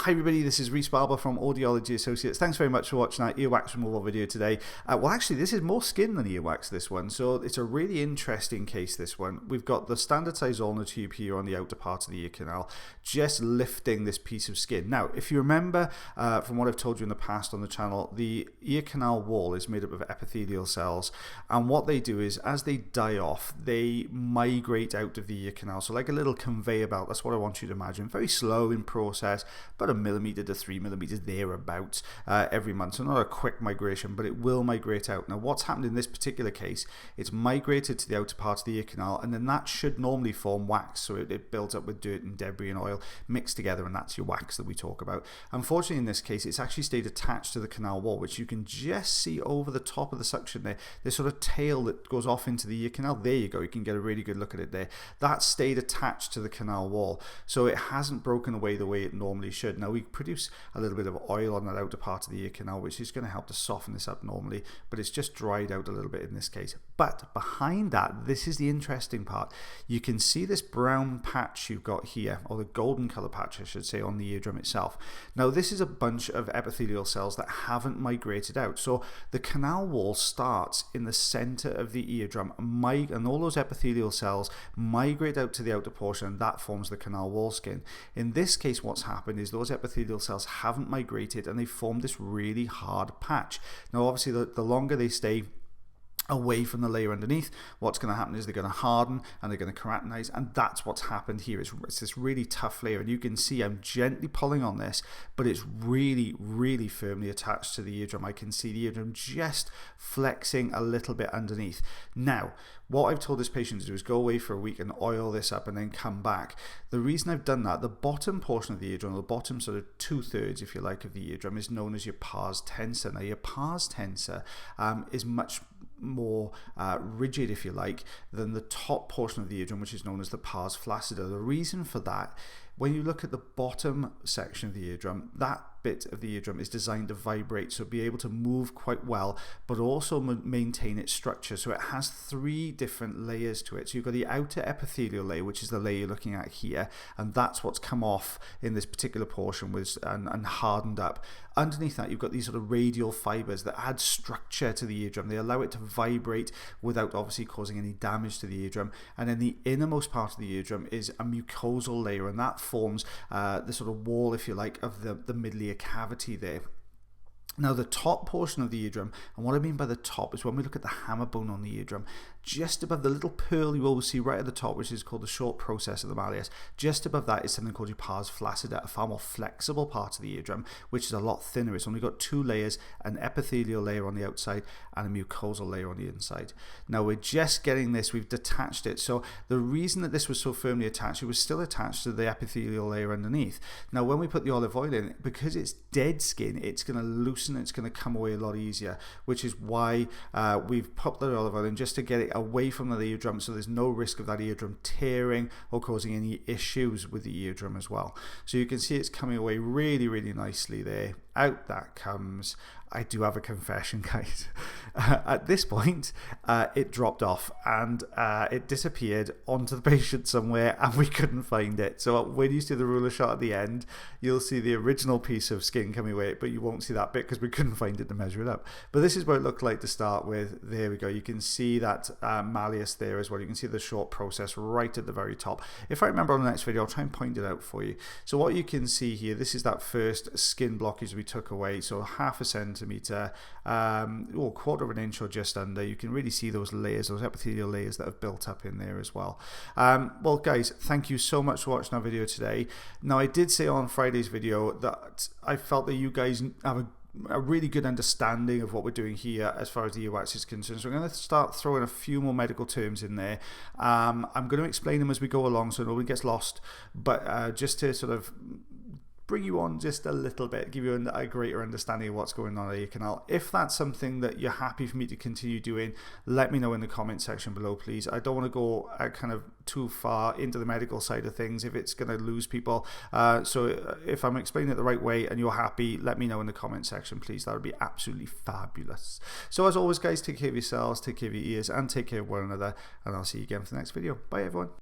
Hi everybody, this is Rhys Barber from Audiology Associates. Thanks very much for watching our earwax removal video today. Well actually this is more skin than earwax, this one, so it's a really interesting case, this one. We've got the standard size ulnar tube here on the outer part of the ear canal, just lifting this piece of skin. Now if you remember from what I've told you in the past on the channel, the ear canal wall is made up of epithelial cells, and what they do is as they die off, they migrate out of the ear canal, so like a little conveyor belt. That's what I want you to imagine. Very slow in process, but 1 millimeter to 3 millimeters thereabouts every month. So not a quick migration, but it will migrate out. Now what's happened in this particular case, it's migrated to the outer part of the ear canal, and then that should normally form wax. So it builds up with dirt and debris and oil mixed together, and that's your wax that we talk about. Unfortunately in this case, it's actually stayed attached to the canal wall, which you can just see over the top of the suction there. This sort of tail that goes off into the ear canal. There you go, you can get a really good look at it there. That stayed attached to the canal wall, so it hasn't broken away the way it normally should. Now we produce a little bit of oil on that outer part of the ear canal, which is going to help to soften this up normally, but it's just dried out a little bit in this case. But behind that, this is the interesting part. You can see this brown patch you've got here, or the golden color patch I should say, on the eardrum itself. Now this is a bunch of epithelial cells that haven't migrated out. So the canal wall starts in the center of the eardrum, and all those epithelial cells migrate out to the outer portion, and that forms the canal wall skin. In this case, what's happened is those epithelial cells haven't migrated, and they formed this really hard patch. Now obviously the longer they stay away from the layer underneath, what's going to happen is they're going to harden and they're going to keratinize, and that's what's happened here. It's this really tough layer, and you can see I'm gently pulling on this, but it's really firmly attached to the eardrum. I can see the eardrum just flexing a little bit underneath. Now what I've told this patient to do is go away for a week and oil this up and then come back. The reason I've done that, the bottom portion of the eardrum, the bottom sort of 2/3 if you like of the eardrum, is known as your pars tensor. Now your pars tensor is much more rigid, if you like, than the top portion of the eardrum, which is known as the pars flaccida. The reason for that, when you look at the bottom section of the eardrum, that bit of the eardrum is designed to vibrate, so be able to move quite well, but also maintain its structure. So it has 3 different layers to it. So you've got the outer epithelial layer, which is the layer you're looking at here, and that's what's come off in this particular portion and hardened up. Underneath that, you've got these sort of radial fibers that add structure to the eardrum. They allow it to vibrate without obviously causing any damage to the eardrum. And then the innermost part of the eardrum is a mucosal layer, and that forms the sort of wall, if you like, of the middle ear cavity there. Now the top portion of the eardrum, and what I mean by the top is when we look at the hammer bone on the eardrum, just above the little pearl you will see right at the top, which is called the short process of the malleus, just above that is something called your pars flaccida, a far more flexible part of the eardrum, which is a lot thinner. It's only got 2 layers, an epithelial layer on the outside and a mucosal layer on the inside. Now we're just getting this, we've detached it. So the reason that this was so firmly attached, it was still attached to the epithelial layer underneath. Now when we put the olive oil in, because it's dead skin, it's going to loosen, it's going to come away a lot easier, which is why we've put the olive oil in, just to get it away from the eardrum, so there's no risk of that eardrum tearing or causing any issues with the eardrum as well. So you can see it's coming away really nicely there. Out that comes. I do have a confession, guys. At this point, it dropped off and it disappeared onto the patient somewhere, and we couldn't find it. So when you see the ruler shot at the end, you'll see the original piece of skin coming away, but you won't see that bit because we couldn't find it to measure it up. But this is what it looked like to start with. There we go. You can see that malleus there as well. You can see the short process right at the very top. If I remember on the next video, I'll try and point it out for you. So what you can see here, this is that first skin blockage we took away. So 1/2 centimeter, or 1/4 of an inch or just under. You can really see those layers, those epithelial layers that have built up in there as well. Well guys, thank you so much for watching our video today. Now I did say on Friday's video that I felt that you guys have a really good understanding of what we're doing here as far as the earwax is concerned. So I'm going to start throwing a few more medical terms in there. I'm going to explain them as we go along so nobody gets lost, but just to sort of bring you on just a little bit, give you a greater understanding of what's going on at your canal. If that's something that you're happy for me to continue doing, let me know in the comment section below, please. I don't want to go kind of too far into the medical side of things if it's going to lose people. So if I'm explaining it the right way and you're happy, let me know in the comment section, please. That would be absolutely fabulous. So as always, guys, take care of yourselves, take care of your ears, and take care of one another. And I'll see you again for the next video. Bye, everyone.